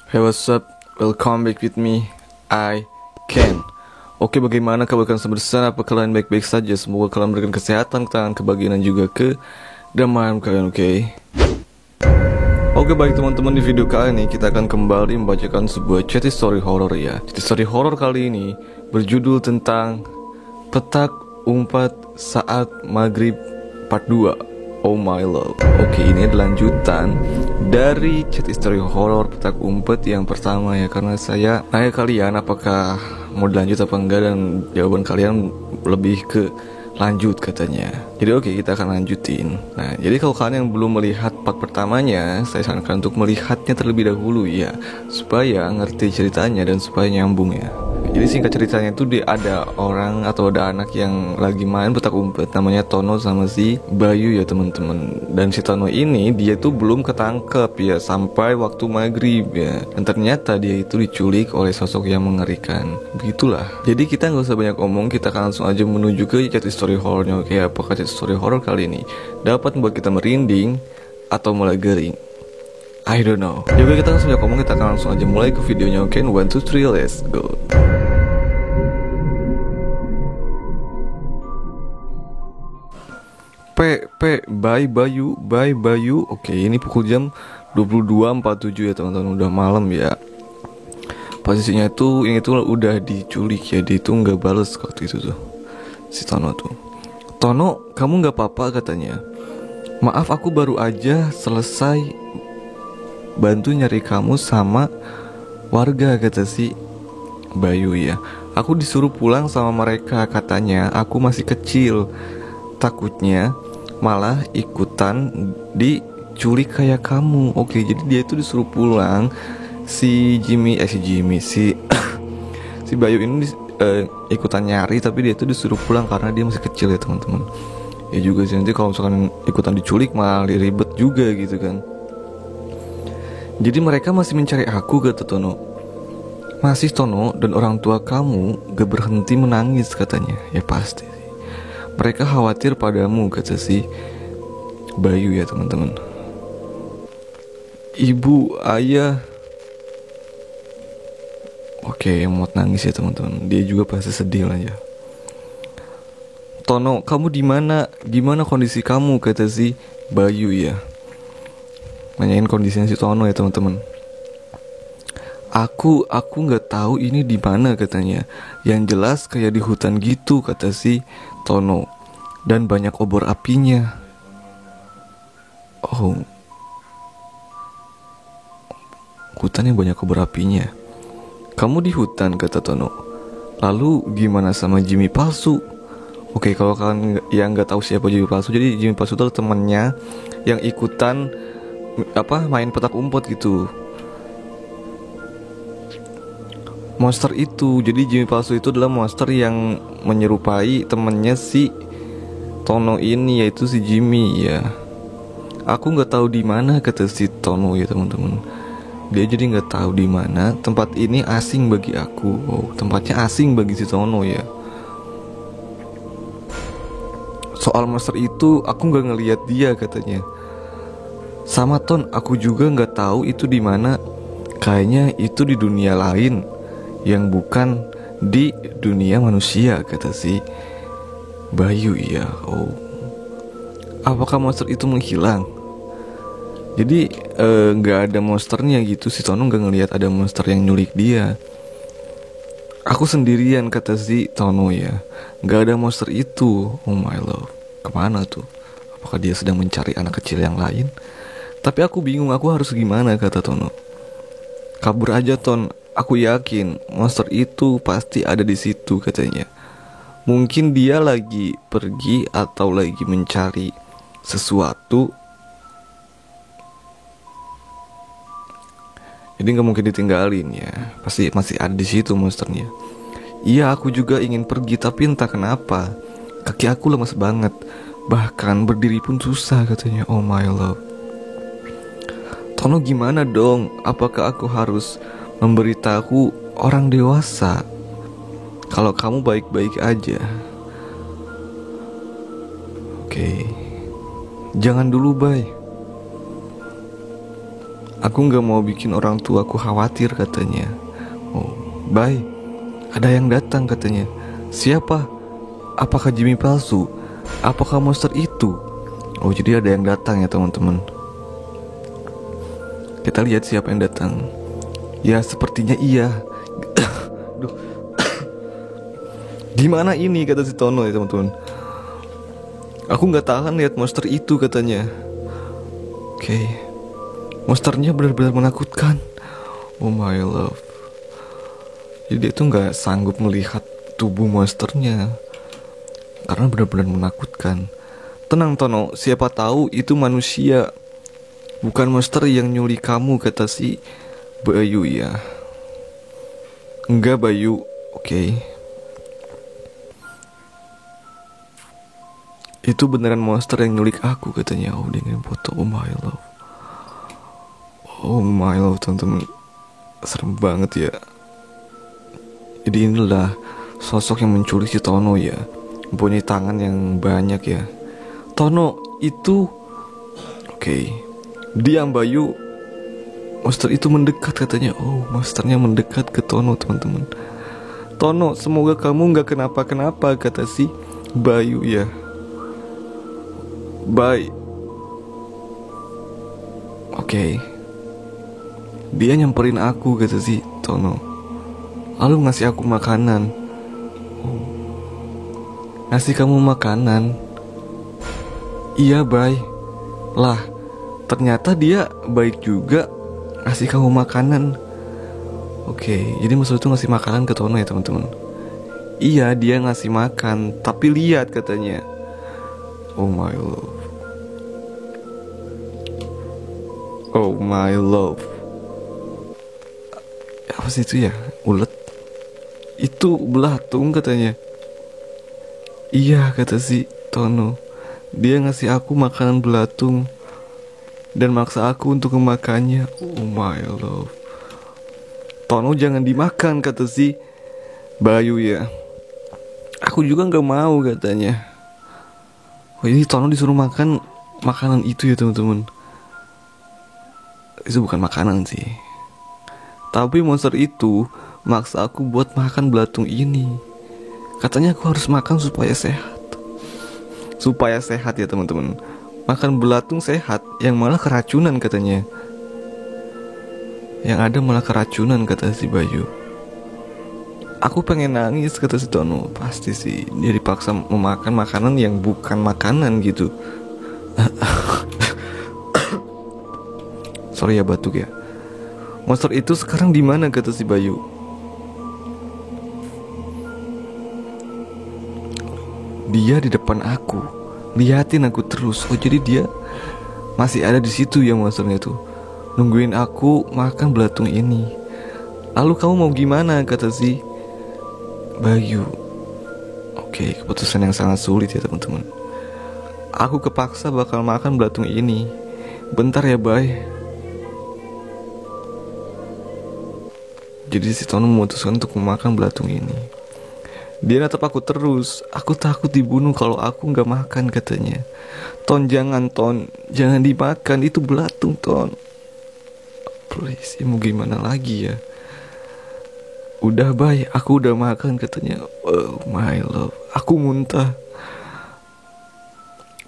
Hey, what's up? Welcome back with me, I Can. Oke, bagaimana kabar kalian semua di sana? Apa kalian baik-baik saja? Semoga kalian memberikan kesehatan, kebahagiaan, dan juga kedamaian kalian, oke? Oke, baik teman-teman, di video kali ini kita akan kembali membacakan sebuah chat story horror ya. Chat story horror kali ini berjudul tentang Petak Umpat Saat Maghrib Part 2. Oh my love. Oke, ini adalah lanjutan dari chat story horror Petak Umpet yang pertama ya. Karena saya nanya kalian apakah mau dilanjut apa enggak, dan jawaban kalian lebih ke lanjut katanya. Jadi oke, kita akan lanjutin. Nah, jadi kalau kalian yang belum melihat part pertamanya, saya sarankan untuk melihatnya terlebih dahulu ya, supaya ngerti ceritanya dan supaya nyambung ya. Jadi singkat ceritanya itu ada orang atau ada anak yang lagi main petak umpet, namanya Tono sama si Bayu ya teman-teman. Dan si Tono ini dia tuh belum ketangkep ya sampai waktu maghrib ya. Dan ternyata dia itu diculik oleh sosok yang mengerikan. Begitulah. Jadi kita nggak usah banyak omong, kita akan langsung aja menuju ke chat story horrornya. Oke, apakah chat story horror kali ini dapat membuat kita merinding atau mulai garing? I don't know. Jadi kita langsung ngomong, kita akan langsung aja mulai ke videonya. Oke, 1, 2, 3, let's go. Bye Bayu. Oke, ini pukul jam 22.47 ya teman-teman, udah malam ya. Posisinya tuh ini tuh udah diculik ya, dia tuh nggak bales waktu itu tuh si Tono tuh. Tono, kamu nggak apa-apa katanya. Maaf, aku baru aja selesai bantu nyari kamu sama warga, kata si Bayu ya. Aku disuruh pulang sama mereka, katanya aku masih kecil, takutnya malah ikutan diculik kayak kamu. Oke, jadi dia itu disuruh pulang. Si Bayu ini ikutan nyari, tapi dia itu disuruh pulang karena dia masih kecil ya teman-teman. Ya juga sih, nanti kalau misalkan ikutan diculik malah ribet juga gitu kan. Jadi mereka masih mencari aku, kata Tono. Masih Tono, dan orang tua kamu gak berhenti menangis katanya. Ya pasti, mereka khawatir padamu, kata si Bayu ya teman-teman. Ibu, ayah. Oke, mau nangis ya teman-teman. Dia juga pasti sedih lah ya. Tono, kamu di mana? Gimana kondisi kamu, kata si Bayu ya. Nanyain kondisinya si Tono ya teman-teman. Aku nggak tahu ini di mana katanya. Yang jelas kayak di hutan gitu, kata si Tono. Dan banyak obor apinya. Oh, hutannya banyak obor apinya. Kamu di hutan, kata Tono. Lalu gimana sama Jimmy palsu? Oke, kalau kalian yang nggak tahu siapa Jimmy palsu, jadi Jimmy palsu itu temannya yang ikutan main petak umpet gitu. Monster itu, jadi Jimmy palsu itu adalah monster yang menyerupai temannya si Tono ini, yaitu si Jimmy ya. Aku nggak tahu di mana, kata si Tono ya teman-teman. Dia jadi nggak tahu di mana. Tempat ini asing bagi aku. Oh, tempatnya asing bagi si Tono ya. Soal monster itu aku nggak ngelihat dia, katanya. Sama Ton, aku juga nggak tahu itu di mana. Kayaknya itu di dunia lain yang bukan di dunia manusia, kata si Bayu ya. Oh, apakah monster itu menghilang? Jadi nggak ada monsternya gitu. Si Tono nggak ngelihat ada monster yang nyulik dia. Aku sendirian, kata si Tono ya. Nggak ada monster itu. Oh my love, kemana tuh? Apakah dia sedang mencari anak kecil yang lain? Tapi aku bingung, aku harus gimana, kata Tono. Kabur aja Ton, aku yakin monster itu pasti ada di situ, katanya. Mungkin dia lagi pergi atau lagi mencari sesuatu. Jadi nggak mungkin ditinggalin ya, pasti masih ada di situ monsternya. Iya, aku juga ingin pergi, tapi entah kenapa kaki aku lemas banget, bahkan berdiri pun susah, katanya. Oh my love. Tono, gimana dong? Apakah aku harus memberitahu orang dewasa kalau kamu baik-baik aja? Oke. Jangan dulu, Bay. Aku gak mau bikin orang tuaku khawatir katanya. Oh, baik. Ada yang datang katanya. Siapa? Apakah Jimmy palsu? Apakah monster itu? Oh, jadi ada yang datang ya teman-teman. Kita lihat siapa yang datang. Ya, sepertinya iya. Duh. Gimana ini, kata si Tono ya teman-teman. Aku gak tahan lihat monster itu katanya. Oke. Monsternya benar-benar menakutkan. Oh my love. Jadi dia tuh gak sanggup melihat tubuh monsternya karena benar-benar menakutkan. Tenang Tono, siapa tahu itu manusia, bukan monster yang nyulik kamu, kata si Bayu ya. Enggak Bayu, oke. Itu beneran monster yang nyulik aku katanya. Oh, dia ngirim foto. Oh my love. Oh my love teman-teman. Serem banget ya. Jadi inilah sosok yang menculik si Tono ya. Punya tangan yang banyak ya. Tono itu oke. Diam Bayu. Monster itu mendekat katanya. Oh, monsternya mendekat ke Tono teman-teman. Tono, semoga kamu gak kenapa-kenapa, kata si Bayu ya. Bye. Oke. Dia nyamperin aku, kata si Tono. Lalu ngasih aku makanan. Oh. Ngasih kamu makanan. Iya bye. Lah, ternyata dia baik juga, ngasih kamu makanan. Oke, jadi maksud itu ngasih makanan ke Tono ya teman-teman. Iya, dia ngasih makan, tapi lihat katanya. Oh my love. Oh my love. Apa sih itu ya? Ulet. Itu belatung katanya. Iya, kata si Tono. Dia ngasih aku makanan belatung dan maksa aku untuk memakannya. Oh my love. Tono, jangan dimakan, kata si Bayu ya. Aku juga gak mau katanya. Oh, ini Tono disuruh makan makanan itu ya teman-teman. Itu bukan makanan sih, tapi monster itu maksa aku buat makan belatung ini. Katanya aku harus makan supaya sehat. Supaya sehat ya teman-teman. Makan belatung sehat, yang malah keracunan katanya. Yang ada malah keracunan, kata si Bayu. Aku pengen nangis, kata si Tono. Pasti sih, dia dipaksa memakan makanan yang bukan makanan gitu. Sorry ya batuk ya. Monster itu sekarang di mana, kata si Bayu. Dia di depan aku, liatin aku terus. Oh, jadi dia masih ada di situ ya monsternya tuh, nungguin aku makan belatung ini. Lalu kamu mau gimana, kata si Bayu. Oke, keputusan yang sangat sulit ya teman-teman. Aku kepaksa bakal makan belatung ini. Bentar ya Bay. Jadi si Tono memutuskan untuk memakan belatung ini. Dia natap aku terus. Aku takut dibunuh kalau aku gak makan, katanya. Ton, jangan Ton, jangan dimakan, itu belatung Ton. Please, ya mau gimana lagi ya. Udah Bay, aku udah makan, katanya. Oh my love, aku muntah.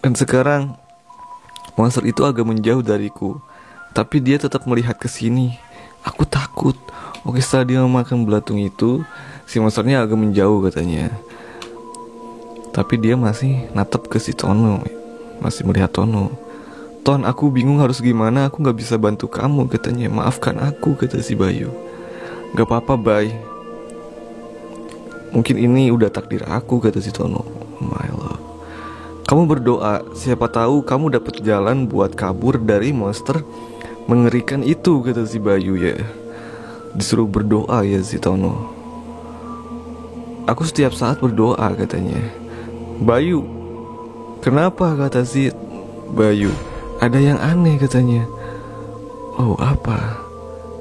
Dan sekarang monster itu agak menjauh dariku, tapi dia tetap melihat ke sini. Aku takut. Oke, setelah dia memakan belatung itu, si monsternya agak menjauh katanya. Tapi dia masih natap ke si Tono, masih melihat Tono. Ton, aku bingung harus gimana, aku gak bisa bantu kamu, katanya. Maafkan aku, kata si Bayu. Gak apa-apa Bay, mungkin ini udah takdir aku, kata si Tono. My love, kamu berdoa, siapa tahu kamu dapat jalan buat kabur dari monster mengerikan itu, kata si Bayu ya. Disuruh berdoa ya si Tono. Aku setiap saat berdoa, katanya. Bayu, kenapa, kata si Bayu. Ada yang aneh, katanya. Oh, apa?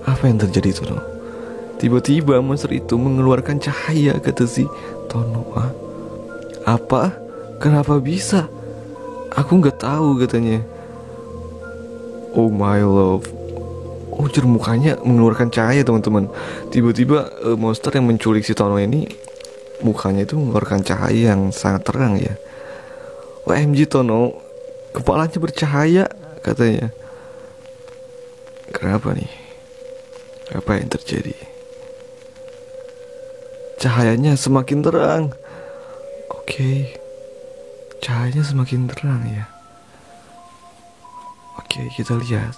Apa yang terjadi, Tono? Tiba-tiba monster itu mengeluarkan cahaya, kata si Tono. Ah? Apa? Kenapa bisa? Aku gak tahu, katanya. Oh my love, Oh, mukanya mengeluarkan cahaya teman-teman. Tiba-tiba monster yang menculik si Tono ini mukanya itu mengeluarkan cahaya yang sangat terang ya. OMG Tono, kepalanya bercahaya katanya. Kenapa nih? Apa yang terjadi? Cahayanya semakin terang. Oke. Cahayanya semakin terang ya. Oke, kita lihat.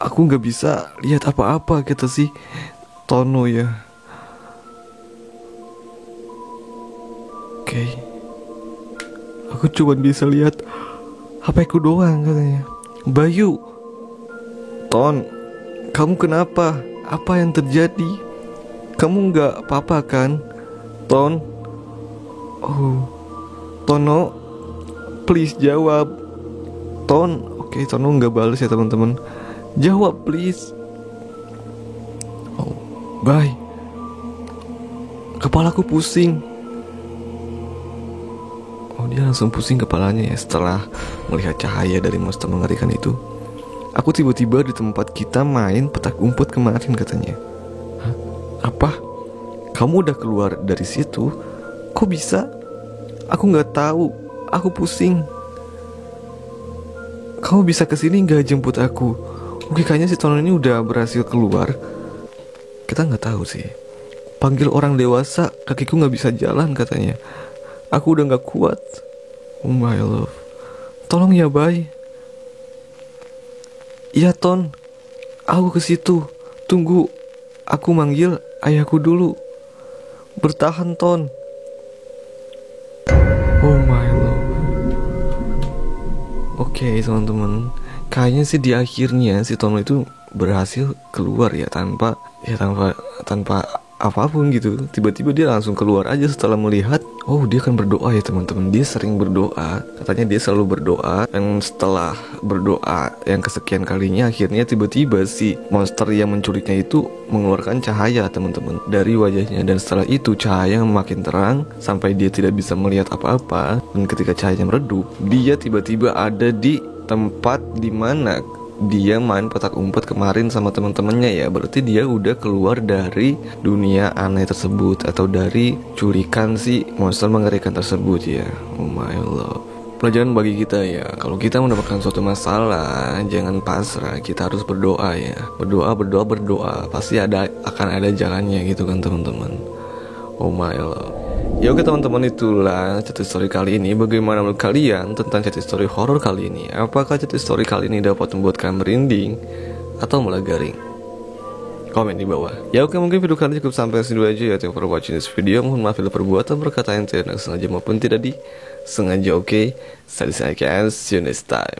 Aku nggak bisa lihat apa-apa kata si Tono ya. Oke. Aku cuma bisa lihat HP ku doang katanya. Bayu, Ton, kamu kenapa? Apa yang terjadi? Kamu nggak apa-apa kan, Ton? Oh, Tono, please jawab. Ton, oke, Tono nggak balas ya teman-teman. Jawab please. Oh, bye. Kepalaku pusing. Oh, dia langsung pusing kepalanya ya setelah melihat cahaya dari monster mengerikan itu. Aku tiba-tiba di tempat kita main petak umpet kemarin katanya. Hah? Apa? Kamu udah keluar dari situ? Kok bisa? Aku nggak tahu. Aku pusing. Kamu bisa kesini nggak jemput aku? Oke, kayaknya si Tono ini udah berhasil keluar. Kita nggak tahu sih. Panggil orang dewasa, kakiku nggak bisa jalan katanya. Aku udah nggak kuat. Oh my love, tolong ya Bay. Iya Ton, aku ke situ. Tunggu, aku manggil ayahku dulu. Bertahan Ton. Oh my love. Oke teman-teman, kayaknya sih di akhirnya si Tono itu berhasil keluar ya tanpa apapun gitu. Tiba-tiba dia langsung keluar aja setelah melihat, oh dia kan berdoa ya teman-teman. Dia sering berdoa, katanya dia selalu berdoa. Dan setelah berdoa yang kesekian kalinya, akhirnya tiba-tiba si monster yang menculiknya itu mengeluarkan cahaya teman-teman dari wajahnya. Dan setelah itu cahaya makin terang sampai dia tidak bisa melihat apa-apa. Dan ketika cahayanya meredup, dia tiba-tiba ada di tempat dimana dia main petak umpet kemarin sama teman-temannya ya. Berarti dia udah keluar dari dunia aneh tersebut atau dari culikan si monster mengerikan tersebut ya. Oh my love. Pelajaran bagi kita ya, kalau kita mendapatkan suatu masalah jangan pasrah, kita harus berdoa ya. Berdoa, pasti akan ada jalannya gitu kan teman-teman. Oh my love. Ya oke teman-teman, itulah cerita story kali ini. Bagaimana menurut kalian tentang cerita story horor kali ini? Apakah cerita story kali ini dapat membuat kalian merinding atau malah garing? Komen di bawah. Ya oke, mungkin video kali ini cukup sampai sini dulu aja ya. Thank you for watching this video. Mohon maaf bila perbuatan berkata yang tidak sengaja maupun tidak disengaja. Oke, saya see you next time.